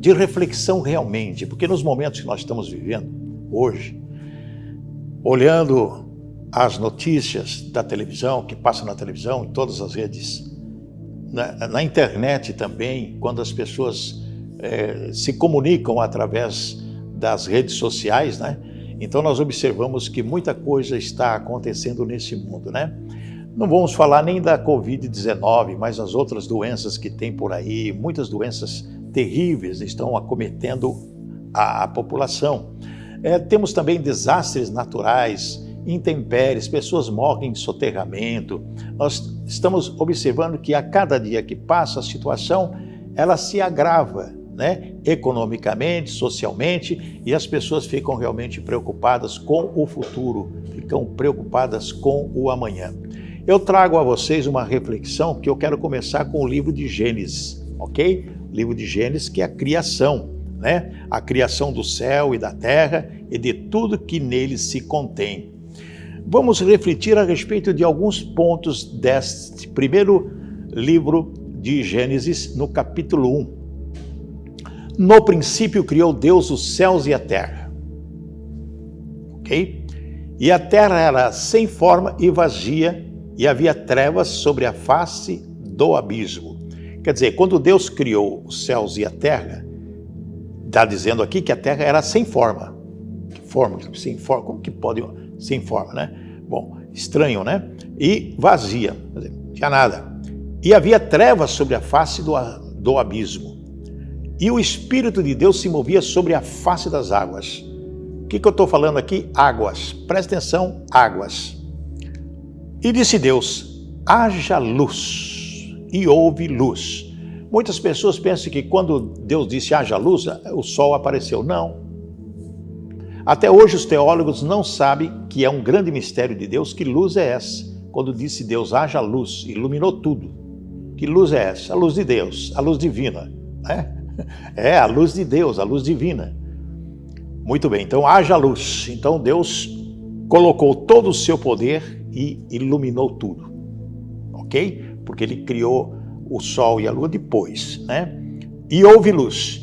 de reflexão realmente, porque nos momentos que nós estamos vivendo hoje, olhando as notícias da televisão, que passam na televisão, em todas as redes, na internet também, quando as pessoas se comunicam através das redes sociais, né? Então nós observamos que muita coisa está acontecendo nesse mundo, né? Não vamos falar nem da Covid-19, mas as outras doenças que tem por aí, muitas doenças terríveis estão acometendo a população. Temos também desastres naturais, intempéries, pessoas morrem em soterramento. Nós estamos observando que a cada dia que passa a situação, ela se agrava, né? Economicamente, socialmente, e as pessoas ficam realmente preocupadas com o futuro, ficam preocupadas com o amanhã. Eu trago a vocês uma reflexão que eu quero começar com o livro de Gênesis, ok? O livro de Gênesis, que é a criação, né? A criação do céu e da terra e de tudo que nele se contém. Vamos refletir a respeito de alguns pontos deste primeiro livro de Gênesis, no capítulo 1. No princípio criou Deus os céus e a terra, ok? E a terra era sem forma e vazia, e havia trevas sobre a face do abismo. Quer dizer, quando Deus criou os céus e a terra, está dizendo aqui que a terra era sem forma. Sem forma, como que pode sem forma, né? Bom, estranho, né? E vazia, quer dizer, não tinha nada. E havia trevas sobre a face do abismo. E o Espírito de Deus se movia sobre a face das águas. O que eu estou falando aqui? Águas. Presta atenção, águas. E disse Deus, haja luz. E houve luz. Muitas pessoas pensam que quando Deus disse haja luz, o sol apareceu. Não. Até hoje os teólogos não sabem que é um grande mistério de Deus. Que luz é essa? Quando disse Deus haja luz, iluminou tudo. Que luz é essa? A luz de Deus, a luz divina, né? É a luz de Deus, a luz divina. Muito bem, então haja luz. Então Deus colocou todo o seu poder e iluminou tudo, ok? Porque ele criou o sol e a lua depois, né? E houve luz.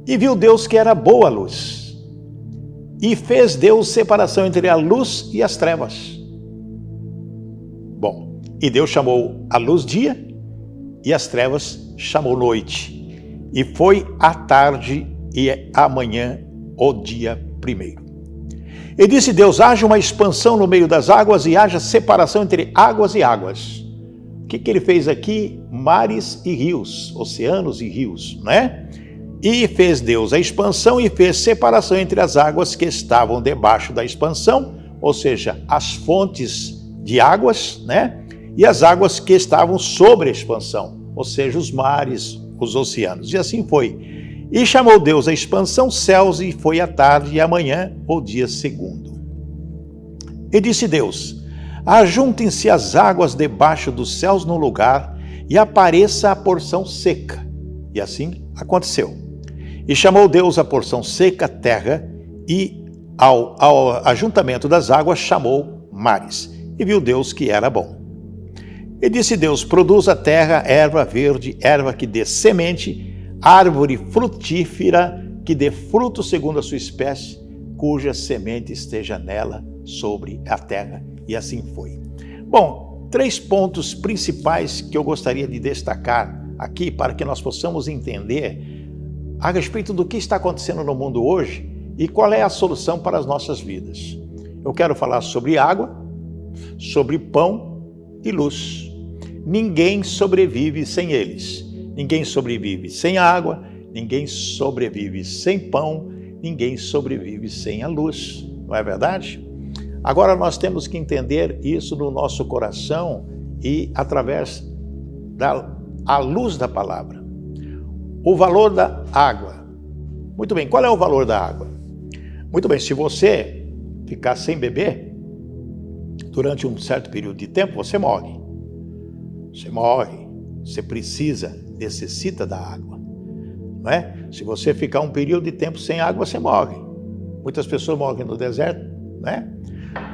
E viu Deus que era boa a luz. E fez Deus separação entre a luz e as trevas. Bom, e Deus chamou a luz dia e as trevas chamou noite. E foi a tarde e amanhã o dia primeiro. E disse Deus, haja uma expansão no meio das águas e haja separação entre águas e águas. O que ele fez aqui? Mares e rios, oceanos e rios, né? E fez Deus a expansão e fez separação entre as águas que estavam debaixo da expansão, ou seja, as fontes de águas, né? E as águas que estavam sobre a expansão, ou seja, os mares, os oceanos. E assim foi. E chamou Deus a expansão céus, e foi a tarde e amanhã o dia segundo. E disse Deus, ajuntem-se as águas debaixo dos céus num lugar, e apareça a porção seca. E assim aconteceu. E chamou Deus a porção seca terra, e ao ajuntamento das águas chamou mares. E viu Deus que era bom. E disse Deus, produz a terra erva verde, erva que dê semente, árvore frutífera, que dê fruto segundo a sua espécie, cuja semente esteja nela sobre a terra. E assim foi. Bom, 3 pontos principais que eu gostaria de destacar aqui para que nós possamos entender a respeito do que está acontecendo no mundo hoje e qual é a solução para as nossas vidas. Eu quero falar sobre água, sobre pão e luz. Ninguém sobrevive sem eles. Ninguém sobrevive sem a água, ninguém sobrevive sem pão, ninguém sobrevive sem a luz. Não é verdade? Agora nós temos que entender isso no nosso coração e através da luz da palavra. O valor da água. Muito bem, qual é o valor da água? Muito bem, se você ficar sem beber durante um certo período de tempo, você morre. Você morre, você necessita da água, não é? Se você ficar um período de tempo sem água, você morre. Muitas pessoas morrem no deserto, né?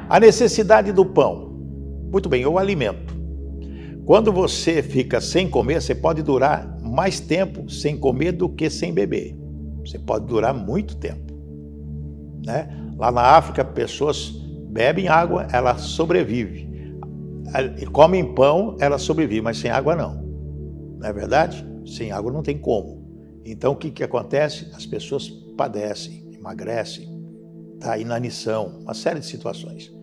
A necessidade do pão. Muito bem, o alimento. Quando você fica sem comer, você pode durar mais tempo sem comer do que sem beber. Você pode durar muito tempo, né? Lá na África, pessoas bebem água, ela sobrevive. Comem pão, ela sobrevive, mas sem água não. Não é verdade? Sem água não tem como. Então, o que acontece? As pessoas padecem, emagrecem, inanição, uma série de situações.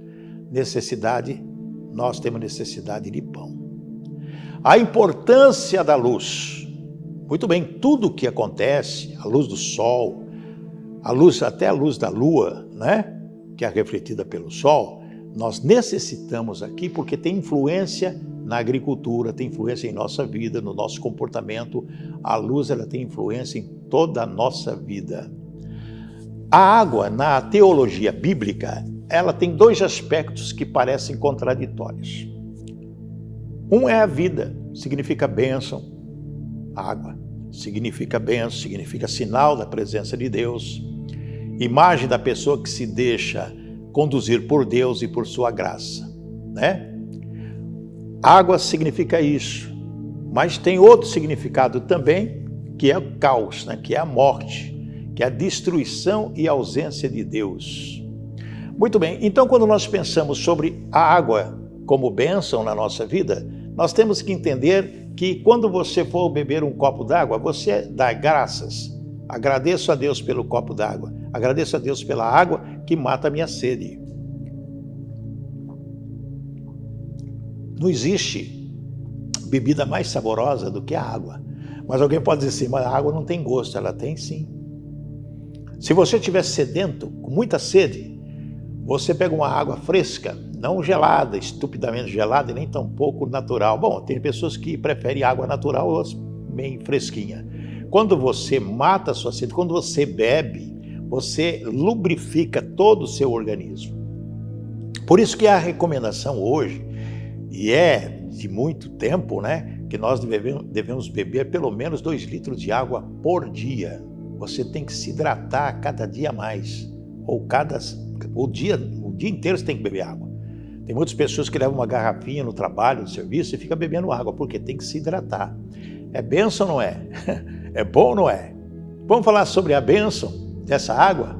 Necessidade, nós temos necessidade de pão. A importância da luz. Muito bem, tudo o que acontece, a luz do sol, até a luz da lua, né? Que é refletida pelo sol, nós necessitamos aqui porque tem influência na agricultura, tem influência em nossa vida, no nosso comportamento. A luz, ela tem influência em toda a nossa vida. A água, na teologia bíblica, ela tem dois aspectos que parecem contraditórios. Um é a vida, significa bênção. Água significa bênção, significa sinal da presença de Deus. Imagem da pessoa que se deixa conduzir por Deus e por sua graça, né? Água significa isso, mas tem outro significado também, que é o caos, né? Que é a morte, que é a destruição e ausência de Deus. Muito bem, então quando nós pensamos sobre a água como bênção na nossa vida, nós temos que entender que quando você for beber um copo d'água, você dá graças. Agradeço a Deus pelo copo d'água, agradeço a Deus pela água que mata a minha sede. Não existe bebida mais saborosa do que a água. Mas alguém pode dizer assim, mas a água não tem gosto. Ela tem sim. Se você estiver sedento, com muita sede, você pega uma água fresca, não gelada, estupidamente gelada e nem tampouco natural. Bom, tem pessoas que preferem água natural ou bem fresquinha. Quando você mata a sua sede, quando você bebe, você lubrifica todo o seu organismo. Por isso que a recomendação hoje, e é de muito tempo, né, que nós devemos beber pelo menos 2 litros de água por dia. Você tem que se hidratar cada dia mais, o dia inteiro você tem que beber água. Tem muitas pessoas que levam uma garrafinha no trabalho, no serviço e fica bebendo água, porque tem que se hidratar. É bênção ou não é? É bom ou não é? Vamos falar sobre a bênção dessa água?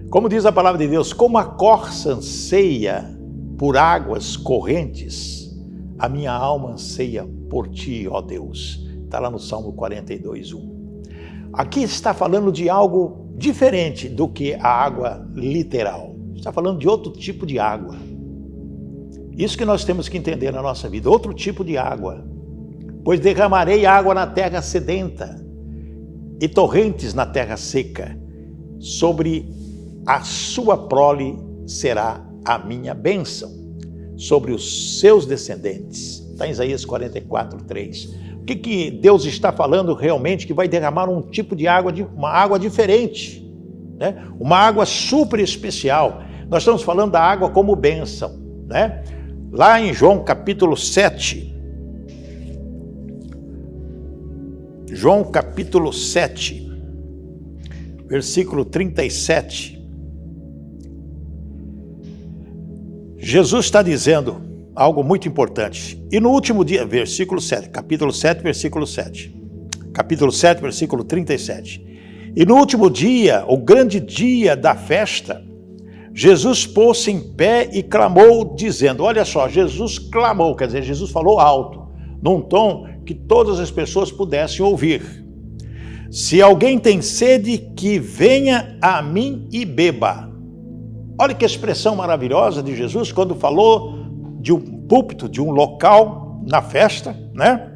Como diz a palavra de Deus, como a corça anseia por águas correntes, a minha alma anseia por ti, ó Deus. Está lá no Salmo 42:1. Aqui está falando de algo diferente do que a água literal. Está falando de outro tipo de água. Isso que nós temos que entender na nossa vida, outro tipo de água. Pois derramarei água na terra sedenta e torrentes na terra seca. Sobre a sua prole será a minha bênção, sobre os seus descendentes. Está em Isaías 44:3. O que Deus está falando realmente? Que vai derramar um tipo de água, uma água diferente, né? Uma água super especial. Nós estamos falando da água como bênção, né? Lá em João capítulo 7, João capítulo 7, versículo 37, Jesus está dizendo algo muito importante. E no último dia, versículo 7, capítulo 7, versículo 7. Capítulo 7, versículo 37. E no último dia, o grande dia da festa, Jesus pôs-se em pé e clamou, dizendo, olha só, Jesus clamou, quer dizer, Jesus falou alto, num tom que todas as pessoas pudessem ouvir. Se alguém tem sede, que venha a mim e beba. Olha que expressão maravilhosa de Jesus quando falou de um púlpito, de um local na festa, né?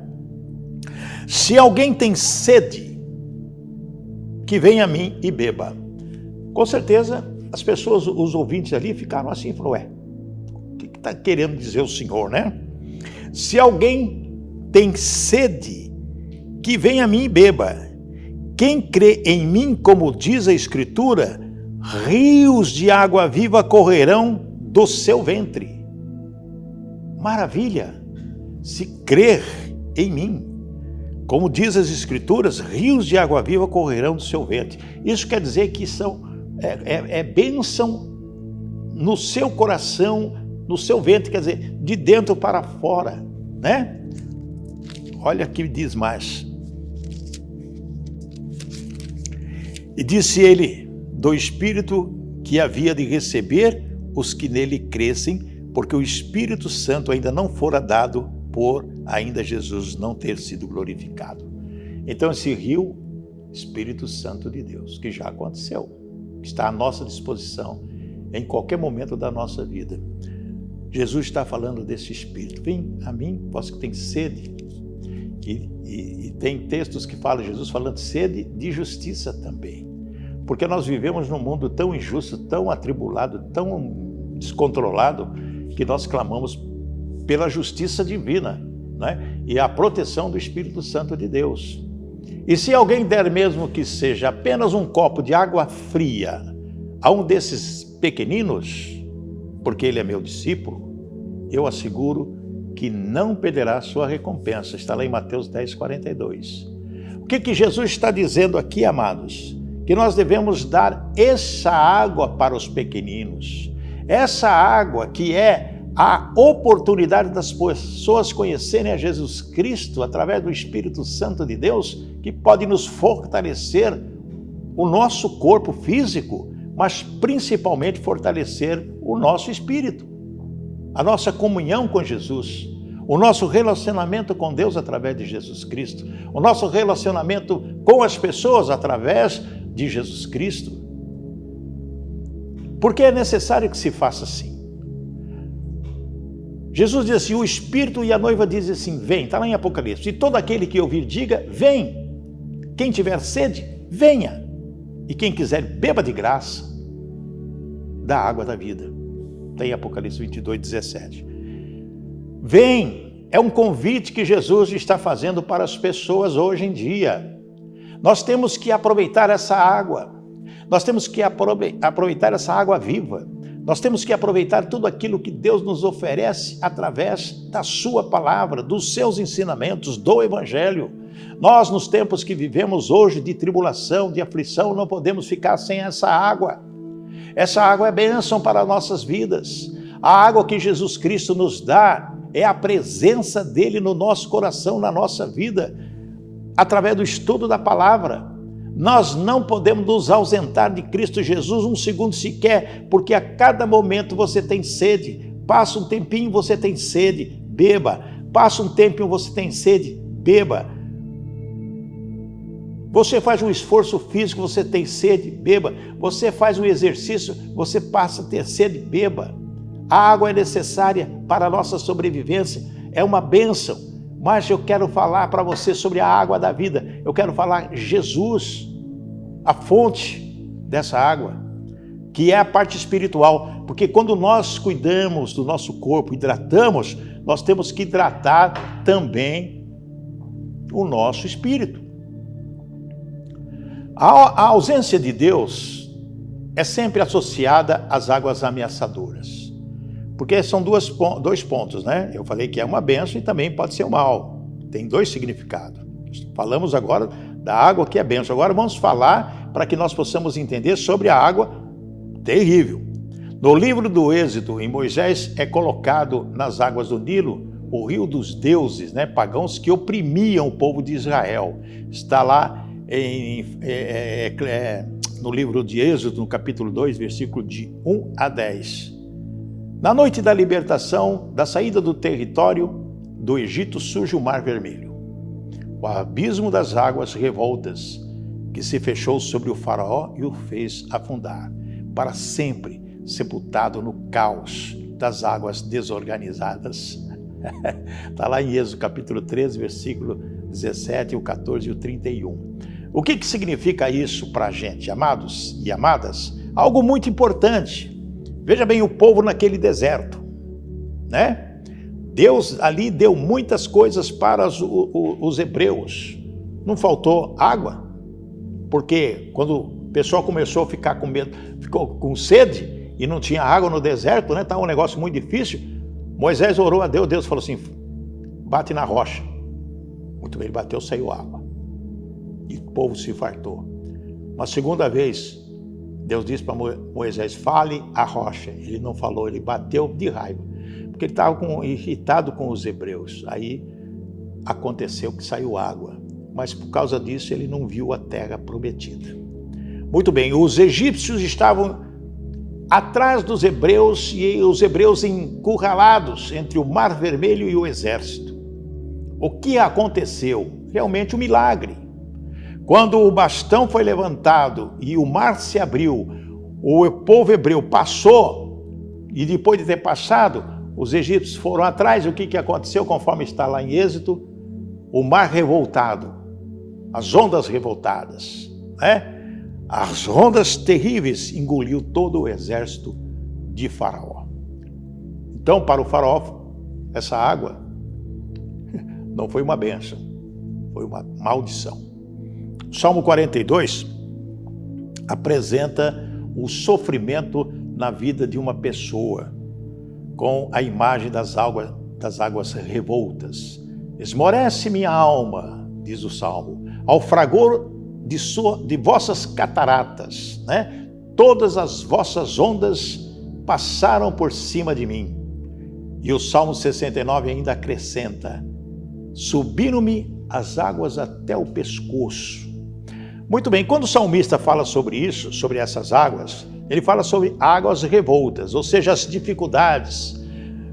Se alguém tem sede, que venha a mim e beba. Com certeza, as pessoas, os ouvintes ali ficaram assim, falaram, o que está querendo dizer o Senhor, né? Se alguém tem sede, que venha a mim e beba. Quem crê em mim, como diz a Escritura, rios de água viva correrão do seu ventre. Maravilha! Se crer em mim, como diz as Escrituras, rios de água viva correrão do seu ventre. Isso quer dizer que bênção no seu coração, no seu ventre, quer dizer, de dentro para fora, né? Olha que diz mais. E disse ele do Espírito que havia de receber os que nele crescem, porque o Espírito Santo ainda não fora dado por ainda Jesus não ter sido glorificado. Então esse rio, Espírito Santo de Deus, que já aconteceu, está à nossa disposição em qualquer momento da nossa vida. Jesus está falando desse Espírito. Vem a mim, vós que tem sede. E tem textos que falam, Jesus falando sede de justiça também. Porque nós vivemos num mundo tão injusto, tão atribulado, tão descontrolado, que nós clamamos pela justiça divina, né? E a proteção do Espírito Santo de Deus. E se alguém der mesmo que seja apenas um copo de água fria a um desses pequeninos, porque ele é meu discípulo, eu asseguro que não perderá sua recompensa. Está lá em Mateus 10:42. O que Jesus está dizendo aqui, amados? Que nós devemos dar essa água para os pequeninos. Essa água que é a oportunidade das pessoas conhecerem a Jesus Cristo através do Espírito Santo de Deus, que pode nos fortalecer o nosso corpo físico, mas principalmente fortalecer o nosso espírito, a nossa comunhão com Jesus, o nosso relacionamento com Deus através de Jesus Cristo, o nosso relacionamento com as pessoas através de Jesus Cristo. Porque é necessário que se faça assim. Jesus diz assim, o Espírito e a noiva dizem assim, vem, está lá em Apocalipse, e todo aquele que ouvir diga, vem. Quem tiver sede, venha. E quem quiser, beba de graça da água da vida. Está em Apocalipse 22:17. Vem, é um convite que Jesus está fazendo para as pessoas hoje em dia. Nós temos que aproveitar essa água. Nós temos que aproveitar essa água viva. Nós temos que aproveitar tudo aquilo que Deus nos oferece através da sua palavra, dos seus ensinamentos, do Evangelho. Nós, nos tempos que vivemos hoje de tribulação, de aflição, não podemos ficar sem essa água. Essa água é bênção para nossas vidas. A água que Jesus Cristo nos dá é a presença dele no nosso coração, na nossa vida, através do estudo da palavra. Nós não podemos nos ausentar de Cristo Jesus um segundo sequer, porque a cada momento você tem sede. Passa um tempinho, você tem sede, beba. Passa um tempinho, você tem sede, beba. Você faz um esforço físico, você tem sede, beba. Você faz um exercício, você passa a ter sede, beba. A água é necessária para a nossa sobrevivência, é uma bênção. Mas eu quero falar para você sobre a água da vida. Eu quero falar Jesus, a fonte dessa água, que é a parte espiritual. Porque quando nós cuidamos do nosso corpo, hidratamos, nós temos que hidratar também o nosso espírito. A ausência de Deus é sempre associada às águas ameaçadoras. Porque são dois pontos, né? Eu falei que é uma bênção e também pode ser um mal. Tem dois significados. Falamos agora da água que é bênção. Agora vamos falar para que nós possamos entender sobre a água terrível. No livro do Êxodo, em Moisés, é colocado nas águas do Nilo o rio dos deuses, né, pagãos que oprimiam o povo de Israel. Está lá no livro de Êxodo, no capítulo 2, versículo de 1 a 10. Na noite da libertação, da saída do território do Egito, surge o Mar Vermelho. O abismo das águas revoltas, que se fechou sobre o faraó e o fez afundar, para sempre sepultado no caos das águas desorganizadas. Está lá em Êxodo capítulo 13, versículo 17, o 14 e o 31. O que significa isso para a gente, amados e amadas? Algo muito importante. Veja bem o povo naquele deserto, né? Deus ali deu muitas coisas para os hebreus. Não faltou água, porque quando o pessoal começou a ficar com medo, ficou com sede e não tinha água no deserto, né? Estava um negócio muito difícil. Moisés orou a Deus, Deus falou assim, bate na rocha. Muito bem, ele bateu, saiu água. E o povo se fartou. Uma segunda vez, Deus disse para Moisés, fale a rocha. Ele não falou, ele bateu de raiva, porque ele estava irritado com os hebreus. Aí aconteceu que saiu água, mas por causa disso ele não viu a terra prometida. Muito bem, os egípcios estavam atrás dos hebreus e os hebreus encurralados entre o Mar Vermelho e o exército. O que aconteceu? Realmente um milagre. Quando o bastão foi levantado e o mar se abriu, o povo hebreu passou, e depois de ter passado, os egípcios foram atrás. O que aconteceu? Conforme está lá em Êxodo, o mar revoltado, as ondas revoltadas, né? As ondas terríveis engoliu todo o exército de Faraó. Então, para o Faraó, essa água não foi uma bênção, foi uma maldição. O Salmo 42 apresenta o sofrimento na vida de uma pessoa, com a imagem das águas revoltas. Esmorece minha alma, diz o Salmo, ao fragor de vossas cataratas, né? Todas as vossas ondas passaram por cima de mim. E o Salmo 69 ainda acrescenta: subiram-me as águas até o pescoço. Muito bem, quando o salmista fala sobre isso, sobre essas águas, ele fala sobre águas revoltas, ou seja, as dificuldades,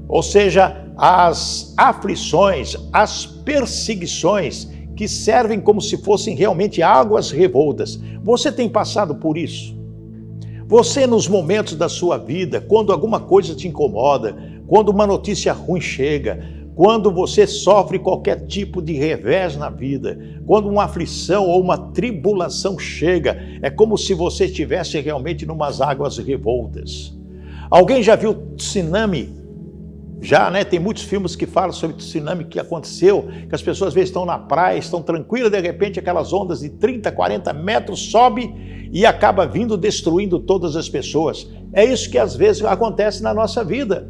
ou seja, as aflições, as perseguições que servem como se fossem realmente águas revoltas. Você tem passado por isso? Você, nos momentos da sua vida, quando alguma coisa te incomoda, quando uma notícia ruim chega, quando você sofre qualquer tipo de revés na vida, quando uma aflição ou uma tribulação chega, é como se você estivesse realmente numas águas revoltas. Alguém já viu tsunami? Já, né? Tem muitos filmes que falam sobre o tsunami que aconteceu, que as pessoas às vezes estão na praia, estão tranquilas, de repente aquelas ondas de 30, 40 metros sobe e acaba vindo destruindo todas as pessoas. É isso que às vezes acontece na nossa vida.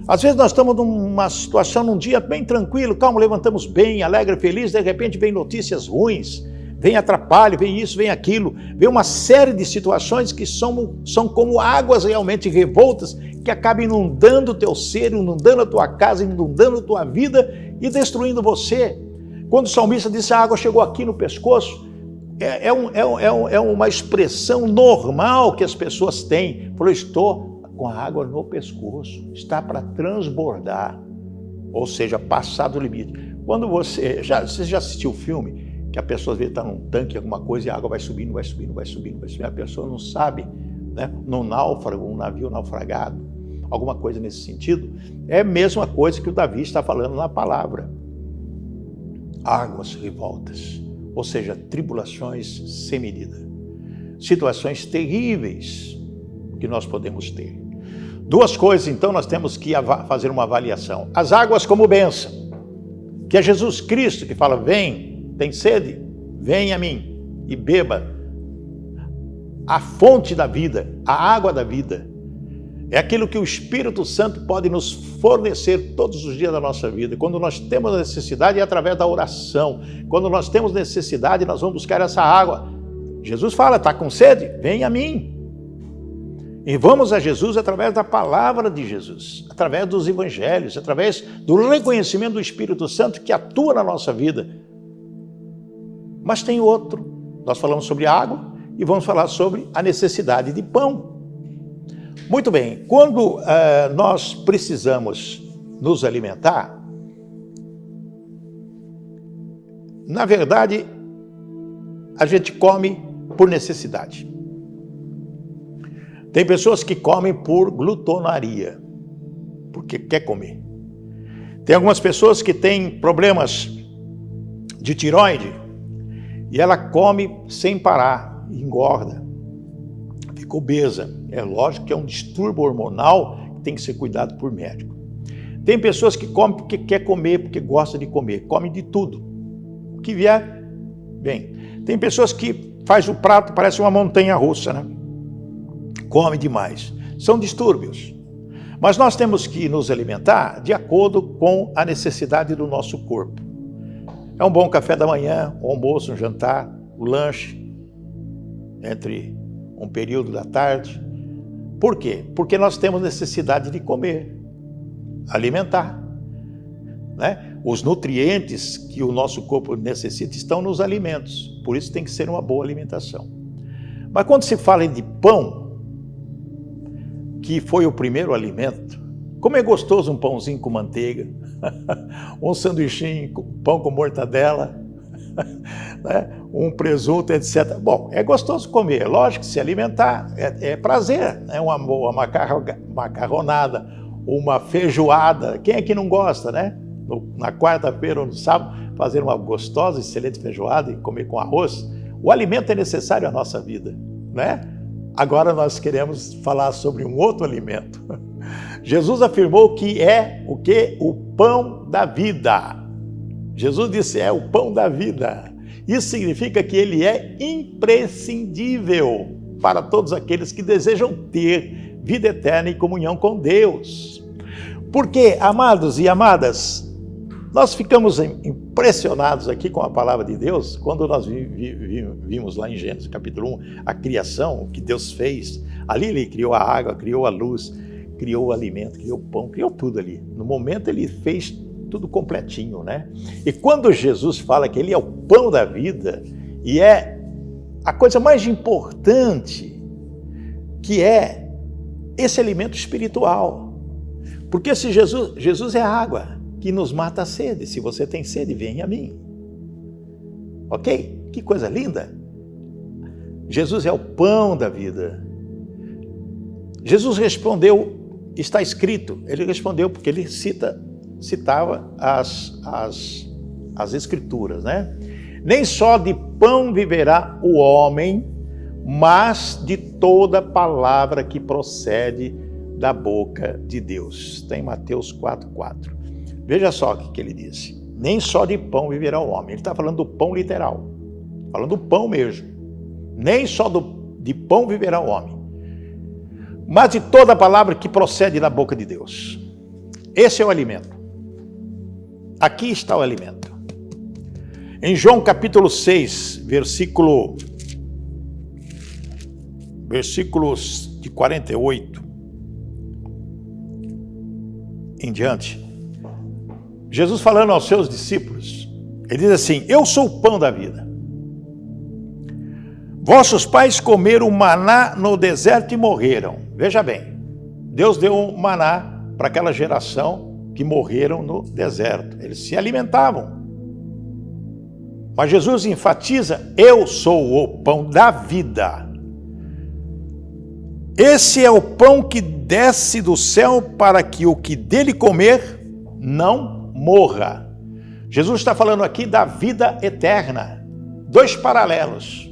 Às vezes nós estamos numa situação, num dia bem tranquilo, calmo, levantamos bem, alegre, feliz, de repente vem notícias ruins, vem atrapalho, vem isso, vem aquilo, vem uma série de situações que são como águas realmente revoltas, que acabam inundando o teu ser, inundando a tua casa, inundando a tua vida e destruindo você. Quando o salmista disse a água chegou aqui no pescoço, é uma expressão normal que as pessoas têm. Falou, estou com a água no pescoço, está para transbordar, ou seja, passar do limite. Quando você já assistiu o filme que a pessoa às vezes está num tanque, alguma coisa, e a água vai subindo, vai subindo, vai subindo, vai subindo, a pessoa não sabe, né? Num náufrago, um navio naufragado, alguma coisa nesse sentido, é a mesma coisa que o Davi está falando na palavra. Águas revoltas, ou seja, tribulações sem medida, situações terríveis que nós podemos ter. Duas coisas, então, nós temos que fazer uma avaliação. As águas como bênção, que é Jesus Cristo que fala, vem, tem sede? Vem a mim e beba. A fonte da vida, a água da vida, é aquilo que o Espírito Santo pode nos fornecer todos os dias da nossa vida. Quando nós temos necessidade, é através da oração. Quando nós temos necessidade, nós vamos buscar essa água. Jesus fala, está com sede? Vem a mim. E vamos a Jesus através da palavra de Jesus, através dos evangelhos, através do reconhecimento do Espírito Santo que atua na nossa vida. Mas tem outro. Nós falamos sobre água e vamos falar sobre a necessidade de pão. Muito bem, quando nós precisamos nos alimentar, na verdade, a gente come por necessidade. Tem pessoas que comem por glutonaria, porque quer comer. Tem algumas pessoas que têm problemas de tireoide e ela come sem parar, engorda, fica obesa. É lógico que é um distúrbio hormonal que tem que ser cuidado por médico. Tem pessoas que comem porque quer comer, porque gosta de comer, come de tudo. O que vier, bem. Tem pessoas que faz o prato, parece uma montanha-russa, né? Come demais. São distúrbios. Mas nós temos que nos alimentar de acordo com a necessidade do nosso corpo. É um bom café da manhã, um almoço, um jantar, um lanche, entre um período da tarde. Por quê? Porque nós temos necessidade de comer, alimentar, né? Os nutrientes que o nosso corpo necessita estão nos alimentos, por isso tem que ser uma boa alimentação. Mas quando se fala de pão, que foi o primeiro alimento, como é gostoso um pãozinho com manteiga, um sanduichinho, pão com mortadela, né? Um presunto, etc. Bom, é gostoso comer, lógico que se alimentar é prazer, né? Uma macarronada, uma feijoada, quem é que não gosta, né? Na quarta-feira ou no sábado, fazer uma gostosa, excelente feijoada e comer com arroz. O alimento é necessário à nossa vida, né? Agora nós queremos falar sobre um outro alimento. Jesus afirmou que é o quê? O pão da vida. Jesus disse, é o pão da vida. Isso significa que ele é imprescindível para todos aqueles que desejam ter vida eterna e comunhão com Deus. Porque, amados e amadas, nós ficamos impressionados aqui com a palavra de Deus quando nós vimos lá em Gênesis capítulo 1 a criação, o que Deus fez. Ali ele criou a água, criou a luz, criou o alimento, criou o pão, criou tudo ali. No momento ele fez tudo completinho, né? E quando Jesus fala que ele é o pão da vida e é a coisa mais importante, que é esse alimento espiritual. Porque se Jesus é a água que nos mata a sede. Se você tem sede, venha a mim. Ok? Que coisa linda! Jesus é o pão da vida. Jesus respondeu, está escrito, ele respondeu porque ele citava as escrituras, né? Nem só de pão viverá o homem, mas de toda palavra que procede da boca de Deus. Está em Mateus 4:4. Veja só o que ele disse. Nem só de pão viverá o homem. Ele está falando do pão literal. Falando do pão mesmo. Nem só de pão viverá o homem, mas de toda palavra que procede da boca de Deus. Esse é o alimento. Aqui está o alimento. Em João capítulo 6, versículos de 48 em diante, Jesus falando aos seus discípulos, ele diz assim, eu sou o pão da vida. Vossos pais comeram maná no deserto e morreram. Veja bem, Deus deu um maná para aquela geração que morreram no deserto. Eles se alimentavam. Mas Jesus enfatiza, eu sou o pão da vida. Esse é o pão que desce do céu para que o que dele comer não morra. Jesus está falando aqui da vida eterna. Dois paralelos.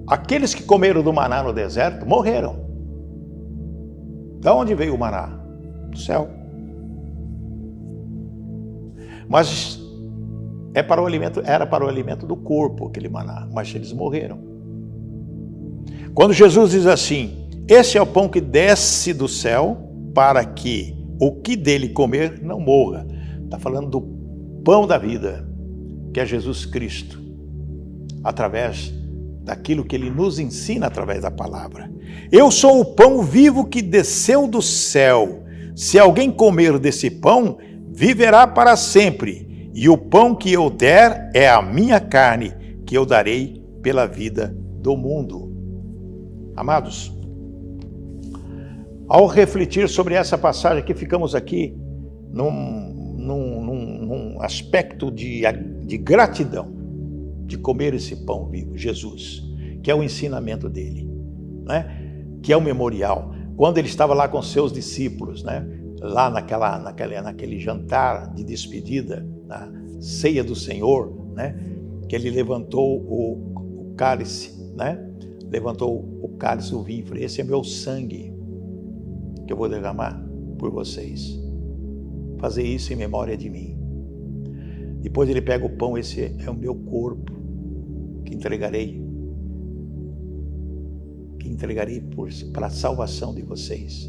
Aqueles que comeram do maná no deserto morreram. De onde veio o maná? Do céu. Mas era para o alimento do corpo aquele maná, mas eles morreram. Quando Jesus diz assim, esse é o pão que desce do céu para que o que dele comer não morra. Está falando do pão da vida, que é Jesus Cristo, através daquilo que ele nos ensina através da palavra. Eu sou o pão vivo que desceu do céu. Se alguém comer desse pão, viverá para sempre. E o pão que eu der é a minha carne, que eu darei pela vida do mundo. Amados, ao refletir sobre essa passagem aqui, ficamos aqui num aspecto de gratidão, de comer esse pão vivo, Jesus, que é o ensinamento dele, né? Que é o memorial. Quando ele estava lá com seus discípulos, né? Lá naquele jantar de despedida, na ceia do Senhor, né? Que ele levantou o cálice, né? Levantou o cálice, o vinho, e falou, esse é meu sangue, que eu vou derramar por vocês. Fazer isso em memória de mim. Depois ele pega o pão, esse é o meu corpo, que entregarei para a salvação de vocês,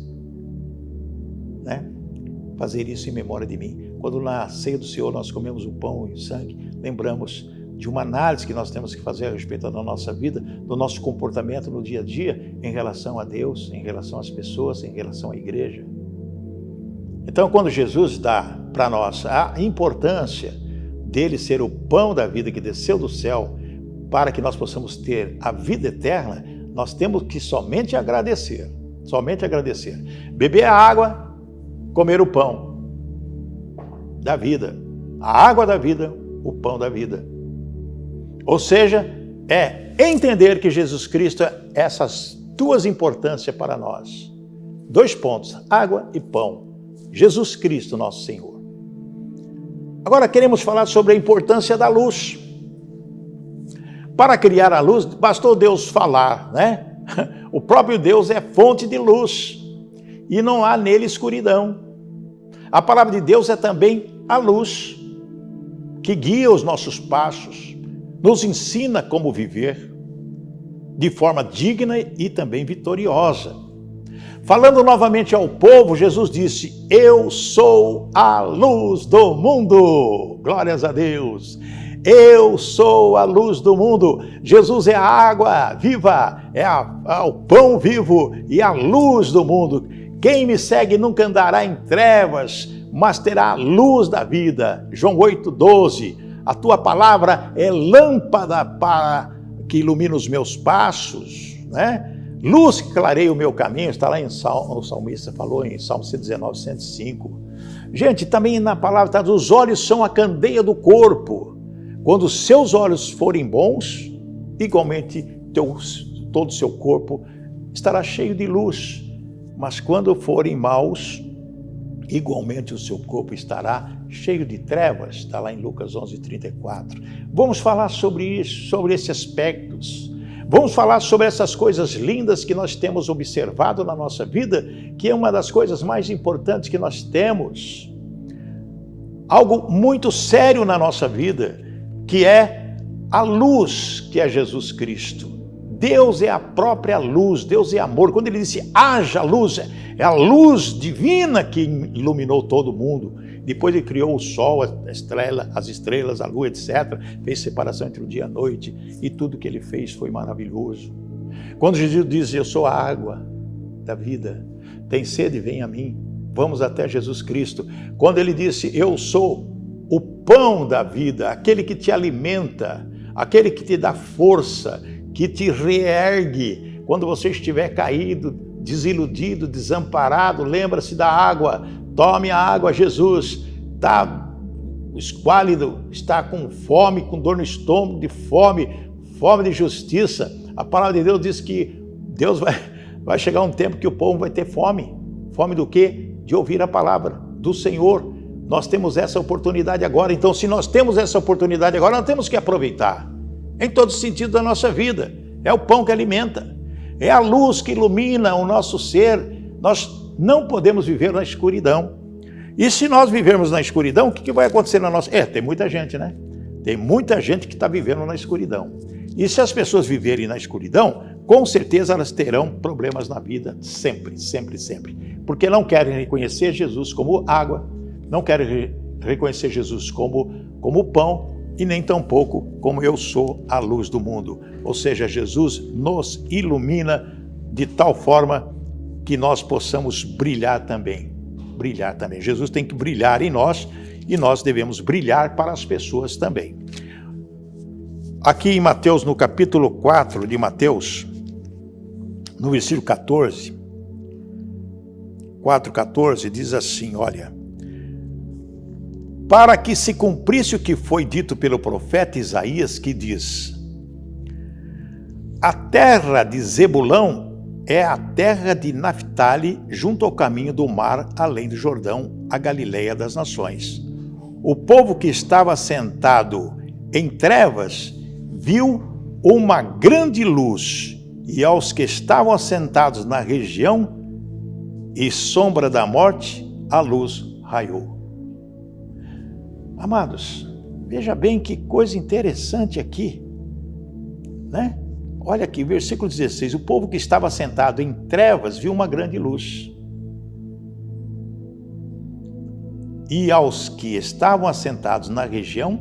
né? Fazer isso em memória de mim. Quando na ceia do Senhor nós comemos o pão e o sangue, lembramos de uma análise que nós temos que fazer a respeito da nossa vida, do nosso comportamento no dia a dia, em relação a Deus, em relação às pessoas, em relação à igreja. Então, quando Jesus dá para nós a importância dele ser o pão da vida que desceu do céu, para que nós possamos ter a vida eterna, nós temos que somente agradecer. Somente agradecer. Beber a água, comer o pão da vida. A água da vida, o pão da vida. Ou seja, é entender que Jesus Cristo é essas duas importâncias para nós. 2 pontos, água e pão. Jesus Cristo, nosso Senhor. Agora queremos falar sobre a importância da luz. Para criar a luz, bastou Deus falar, né? O próprio Deus é fonte de luz e não há nele escuridão. A palavra de Deus é também a luz que guia os nossos passos, nos ensina como viver de forma digna e também vitoriosa. Falando novamente ao povo, Jesus disse: eu sou a luz do mundo. Glórias a Deus. Eu sou a luz do mundo. Jesus é a água viva, é o pão vivo e a luz do mundo. Quem me segue nunca andará em trevas, mas terá a luz da vida. João 8,12. A tua palavra é lâmpada para que ilumine os meus passos, né? Luz que clareia o meu caminho, está lá em Salmo, o salmista falou em Salmo 119, 105. Gente, também na palavra está: os olhos são a candeia do corpo. Quando os seus olhos forem bons, igualmente todo o seu corpo estará cheio de luz. Mas quando forem maus, igualmente o seu corpo estará cheio de trevas. Está lá em Lucas 11:34. Vamos falar sobre isso, sobre esses aspectos. Vamos falar sobre essas coisas lindas que nós temos observado na nossa vida, que é uma das coisas mais importantes que nós temos. Algo muito sério na nossa vida, que é a luz, que é Jesus Cristo. Deus é a própria luz, Deus é amor. Quando ele disse haja luz, é a luz divina que iluminou todo mundo. Depois ele criou o sol, as estrelas, a lua, etc. Fez separação entre o dia e a noite, e tudo que ele fez foi maravilhoso. Quando Jesus diz: eu sou a água da vida, tem sede, vem a mim. Vamos até Jesus Cristo. Quando ele disse: eu sou o pão da vida, aquele que te alimenta, aquele que te dá força, que te reergue. Quando você estiver caído, desiludido, desamparado, lembra-se da água. Tome a água, Jesus. Está esquálido, está com fome, com dor no estômago, fome de justiça. A palavra de Deus diz que Deus vai chegar um tempo que o povo vai ter fome. Fome do quê? De ouvir a palavra do Senhor. Nós temos essa oportunidade agora. Então, se nós temos essa oportunidade agora, nós temos que aproveitar. Em todo sentido da nossa vida. É o pão que alimenta. É a luz que ilumina o nosso ser. Nós não podemos viver na escuridão. E se nós vivermos na escuridão, o que vai acontecer na nossa... tem muita gente, né? Tem muita gente que está vivendo na escuridão. E se as pessoas viverem na escuridão, com certeza elas terão problemas na vida sempre, sempre, sempre. Porque não querem reconhecer Jesus como água, não querem reconhecer Jesus como pão, e nem tampouco como eu sou a luz do mundo. Ou seja, Jesus nos ilumina de tal forma que nós possamos brilhar também. Brilhar também. Jesus tem que brilhar em nós e nós devemos brilhar para as pessoas também. Aqui em Mateus, no capítulo 4 de Mateus, no versículo 14, 4:14, diz assim, olha: para que se cumprisse o que foi dito pelo profeta Isaías, que diz: a terra de Zebulão é a terra de Naphtali, junto ao caminho do mar, além do Jordão, a Galileia das nações. O povo que estava sentado em trevas viu uma grande luz, e aos que estavam assentados na região e sombra da morte, a luz raiou. Amados, veja bem que coisa interessante aqui, né? Olha aqui, versículo 16, o povo que estava sentado em trevas viu uma grande luz. E aos que estavam assentados na região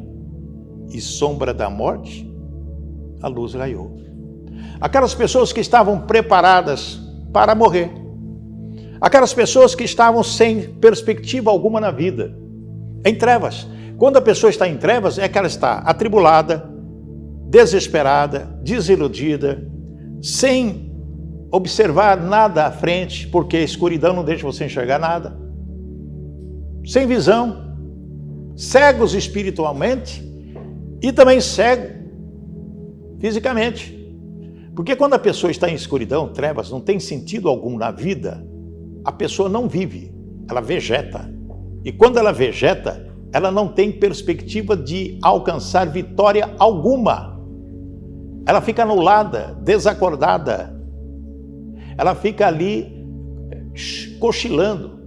e sombra da morte, a luz raiou. Aquelas pessoas que estavam preparadas para morrer. Aquelas pessoas que estavam sem perspectiva alguma na vida, em trevas. Quando a pessoa está em trevas, é que ela está atribulada, desesperada, desiludida, sem observar nada à frente, porque a escuridão não deixa você enxergar nada, sem visão, cegos espiritualmente e também cego fisicamente. Porque quando a pessoa está em escuridão, trevas, não tem sentido algum na vida, a pessoa não vive, ela vegeta. E quando ela vegeta, ela não tem perspectiva de alcançar vitória alguma. Ela fica anulada, desacordada. Ela fica ali cochilando,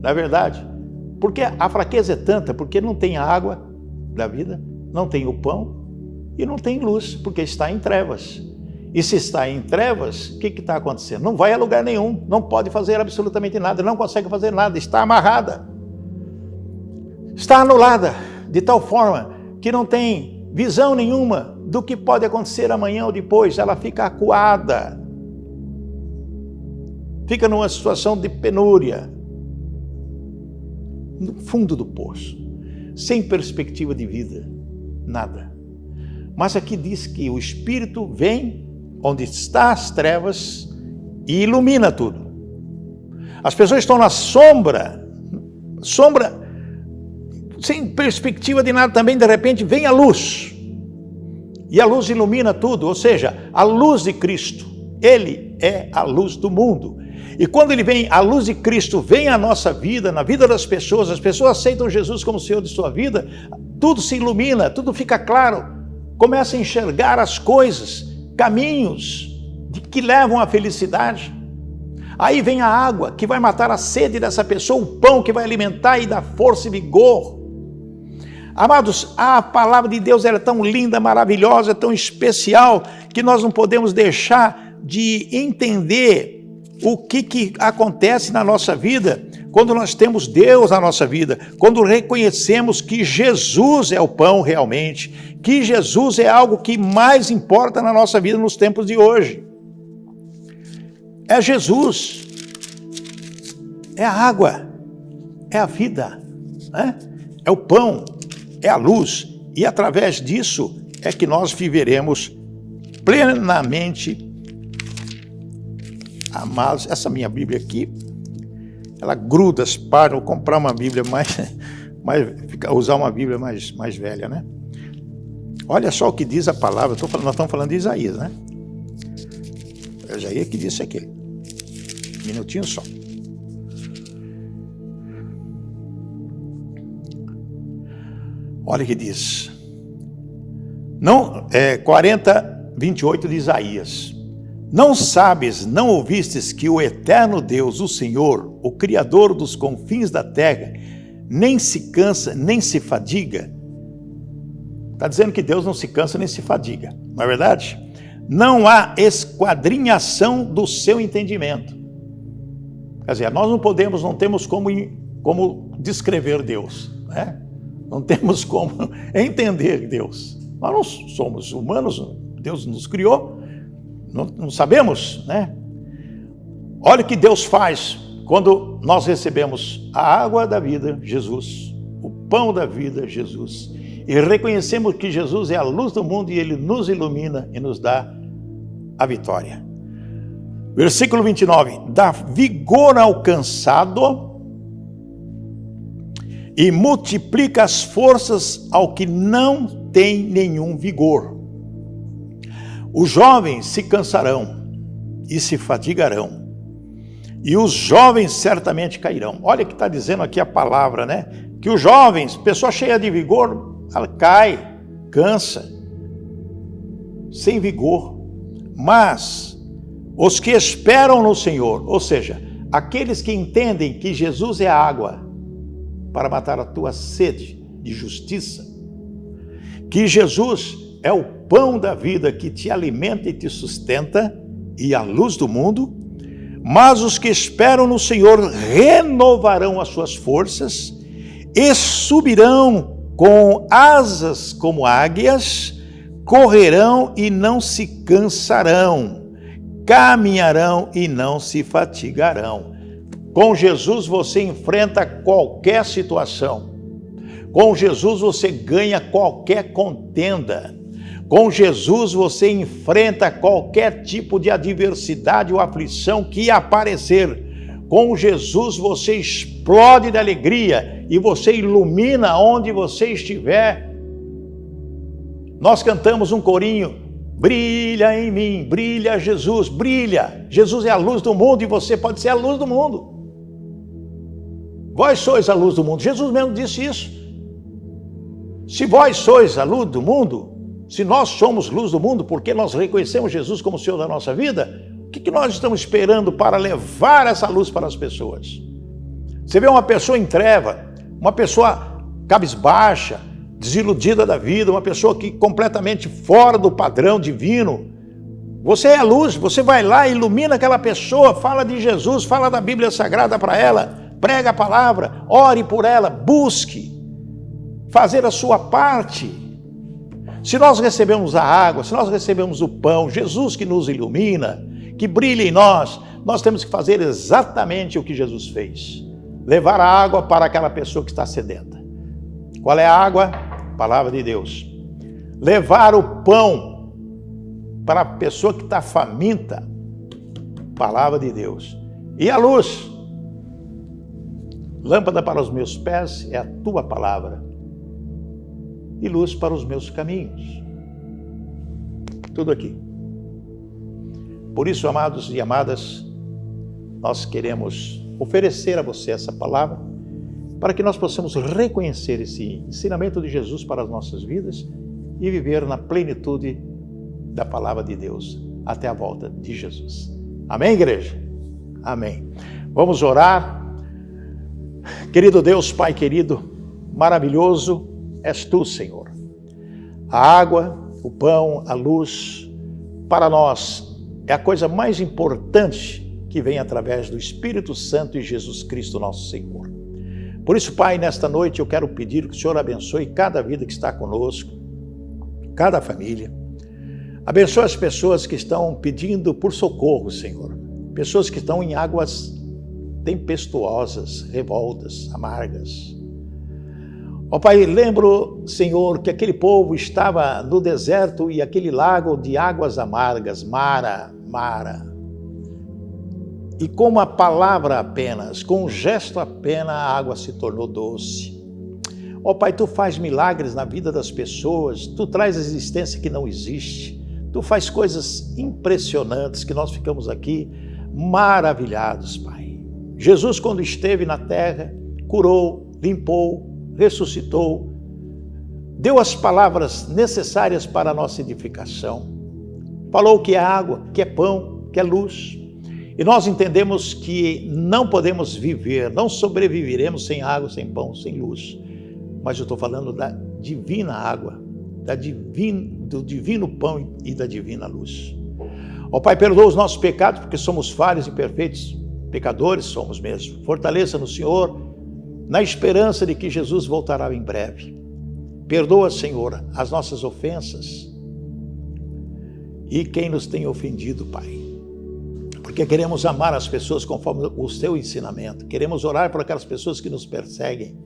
na verdade. Porque a fraqueza é tanta, porque não tem a água da vida, não tem o pão e não tem luz, porque está em trevas. E se está em trevas, o que está acontecendo? Não vai a lugar nenhum, não pode fazer absolutamente nada, não consegue fazer nada, está amarrada. Está anulada, de tal forma que não tem visão nenhuma do que pode acontecer amanhã ou depois. Ela fica acuada, fica numa situação de penúria, no fundo do poço, sem perspectiva de vida, nada. Mas aqui diz que o Espírito vem onde está as trevas e ilumina tudo. As pessoas estão na sombra, sem perspectiva de nada também, de repente vem a luz. E a luz ilumina tudo, ou seja, a luz de Cristo. Ele é a luz do mundo. E quando ele vem, a luz de Cristo vem à nossa vida, na vida das pessoas, as pessoas aceitam Jesus como Senhor de sua vida, tudo se ilumina, tudo fica claro, começa a enxergar as coisas, caminhos que levam à felicidade. Aí vem a água que vai matar a sede dessa pessoa, o pão que vai alimentar e dar força e vigor. Amados, a palavra de Deus é tão linda, maravilhosa, tão especial, que nós não podemos deixar de entender o que acontece na nossa vida quando nós temos Deus na nossa vida, quando reconhecemos que Jesus é o pão realmente, que Jesus é algo que mais importa na nossa vida nos tempos de hoje. É Jesus, é a água, é a vida, né? É o pão, é a luz, e através disso é que nós viveremos plenamente. Amados, essa minha Bíblia aqui, ela gruda as páginas. Vou comprar uma Bíblia usar uma Bíblia mais velha, né? Olha só o que diz a palavra. Nós estamos falando de Isaías, né? É Isaías que disse aqui. Um minutinho só. Olha o que diz. 40:28 de Isaías. Não sabes, não ouvistes que o eterno Deus, o Senhor, o Criador dos confins da terra, nem se cansa, nem se fadiga? Está dizendo que Deus não se cansa nem se fadiga, não é verdade? Não há esquadrinhação do seu entendimento. Quer dizer, nós não temos como descrever Deus, né? Não temos como entender Deus. Nós não somos humanos, Deus nos criou. Não sabemos, né? Olha o que Deus faz quando nós recebemos a água da vida, Jesus, o pão da vida, Jesus, e reconhecemos que Jesus é a luz do mundo e Ele nos ilumina e nos dá a vitória. Versículo 29, dá vigor ao cansado e multiplica as forças ao que não tem nenhum vigor. Os jovens se cansarão e se fatigarão, e os jovens certamente cairão. Olha o que está dizendo aqui a palavra, né? Que os jovens, pessoa cheia de vigor, ela cai, cansa, sem vigor. Mas os que esperam no Senhor, ou seja, aqueles que entendem que Jesus é a água para matar a tua sede de justiça, que Jesus é o pão da vida que te alimenta e te sustenta e a luz do mundo, mas os que esperam no Senhor renovarão as suas forças e subirão com asas como águias, correrão e não se cansarão, caminharão e não se fatigarão. Com Jesus você enfrenta qualquer situação. Com Jesus você ganha qualquer contenda. Com Jesus você enfrenta qualquer tipo de adversidade ou aflição que aparecer. Com Jesus você explode de alegria e você ilumina onde você estiver. Nós cantamos um corinho: brilha em mim, brilha Jesus, brilha. Jesus é a luz do mundo e você pode ser a luz do mundo. Vós sois a luz do mundo. Jesus mesmo disse isso. Se vós sois a luz do mundo, se nós somos luz do mundo, porque nós reconhecemos Jesus como o Senhor da nossa vida, o que nós estamos esperando para levar essa luz para as pessoas? Você vê uma pessoa em treva, uma pessoa cabisbaixa, desiludida da vida, uma pessoa que completamente fora do padrão divino. Você é a luz, você vai lá, ilumina aquela pessoa, fala de Jesus, fala da Bíblia Sagrada para ela, prega a palavra, ore por ela, busque fazer a sua parte. Se nós recebemos a água, se nós recebemos o pão, Jesus que nos ilumina, que brilha em nós, nós temos que fazer exatamente o que Jesus fez. Levar a água para aquela pessoa que está sedenta. Qual é a água? Palavra de Deus. Levar o pão para a pessoa que está faminta. Palavra de Deus. E a luz? Lâmpada para os meus pés é a tua palavra. E luz para os meus caminhos. Tudo aqui. Por isso, amados e amadas, nós queremos oferecer a você essa palavra para que nós possamos reconhecer esse ensinamento de Jesus para as nossas vidas e viver na plenitude da palavra de Deus até a volta de Jesus. Amém, igreja? Amém. Vamos orar. Querido Deus, Pai querido, maravilhoso és Tu, Senhor. A água, o pão, a luz, para nós é a coisa mais importante que vem através do Espírito Santo e Jesus Cristo, nosso Senhor. Por isso, Pai, nesta noite eu quero pedir que o Senhor abençoe cada vida que está conosco, cada família. Abençoe as pessoas que estão pedindo por socorro, Senhor. Pessoas que estão em águas tempestuosas, revoltas, amargas. Ó Pai, lembro, Senhor, que aquele povo estava no deserto e aquele lago de águas amargas, Mara. E com uma palavra apenas, com um gesto apenas, a água se tornou doce. Ó Pai, Tu faz milagres na vida das pessoas, Tu traz a existência que não existe, Tu faz coisas impressionantes que nós ficamos aqui maravilhados, Pai. Jesus, quando esteve na terra, curou, limpou, ressuscitou, deu as palavras necessárias para a nossa edificação. Falou que é água, que é pão, que é luz. E nós entendemos que não podemos viver, não sobreviveremos sem água, sem pão, sem luz. Mas eu estou falando da divina água, do divino pão e da divina luz. Ó Pai, perdoa os nossos pecados, porque somos falhos e perfeitos pecadores, somos mesmo. Fortaleça no Senhor, na esperança de que Jesus voltará em breve. Perdoa, Senhor, as nossas ofensas e quem nos tem ofendido, Pai. Porque queremos amar as pessoas conforme o Seu ensinamento. Queremos orar por aquelas pessoas que nos perseguem.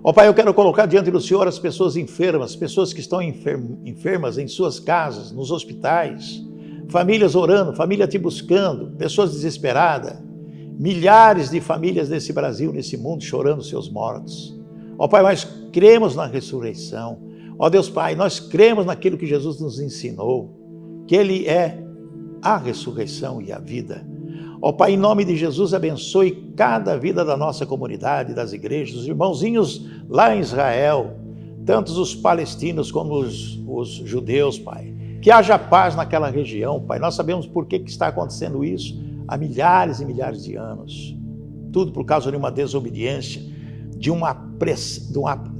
Ó Pai, eu quero colocar diante do Senhor as pessoas enfermas, pessoas que estão enfermas em suas casas, nos hospitais, famílias orando, família Te buscando, pessoas desesperadas. Milhares de famílias nesse Brasil, nesse mundo, chorando seus mortos. Ó Pai, nós cremos na ressurreição. Ó Deus Pai, nós cremos naquilo que Jesus nos ensinou, que Ele é a ressurreição e a vida. Ó Pai, em nome de Jesus, abençoe cada vida da nossa comunidade, das igrejas, os irmãozinhos lá em Israel, tantos os palestinos como os judeus, Pai. Que haja paz naquela região, Pai. Nós sabemos por que está acontecendo isso há milhares e milhares de anos. Tudo por causa de uma desobediência,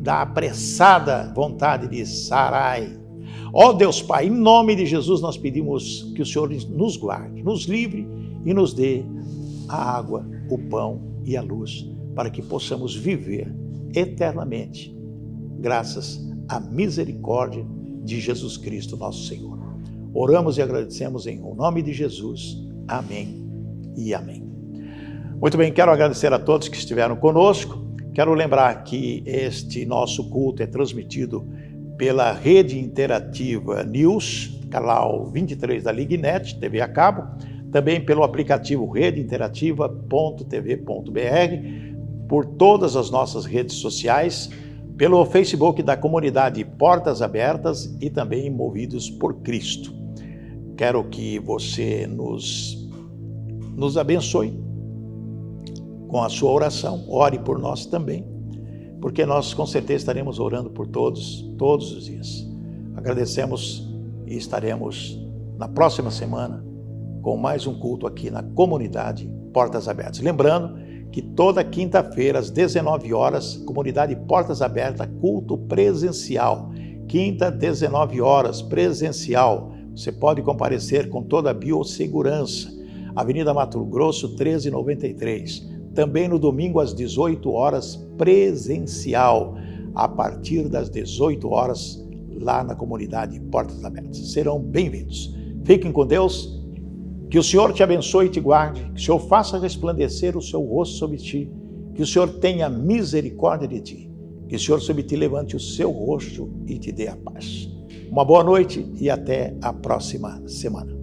da apressada vontade de Sarai. Ó Deus Pai, em nome de Jesus nós pedimos que o Senhor nos guarde, nos livre e nos dê a água, o pão e a luz, para que possamos viver eternamente, graças à misericórdia de Jesus Cristo, nosso Senhor. Oramos e agradecemos em nome de Jesus. Amém e amém. Muito bem, quero agradecer a todos que estiveram conosco. Quero lembrar que este nosso culto é transmitido pela Rede Interativa News, canal 23 da Lignet, TV a cabo, também pelo aplicativo redeinterativa.tv.br, por todas as nossas redes sociais, pelo Facebook da comunidade Portas Abertas e também Movidos por Cristo. Quero que você nos abençoe com a sua oração, ore por nós também, porque nós com certeza estaremos orando por todos os dias. Agradecemos e estaremos na próxima semana com mais um culto aqui na comunidade Portas Abertas. Lembrando que toda quinta-feira às 19 horas, comunidade Portas Abertas, culto presencial. Quinta, 19 horas, presencial. Você pode comparecer com toda a biossegurança. Avenida Mato Grosso, 1393. Também no domingo às 18 horas, presencial. A partir das 18 horas, lá na comunidade Portas Abertas. Serão bem-vindos. Fiquem com Deus. Que o Senhor te abençoe e te guarde, que o Senhor faça resplandecer o seu rosto sobre ti, que o Senhor tenha misericórdia de ti, que o Senhor sobre ti levante o seu rosto e te dê a paz. Uma boa noite e até a próxima semana.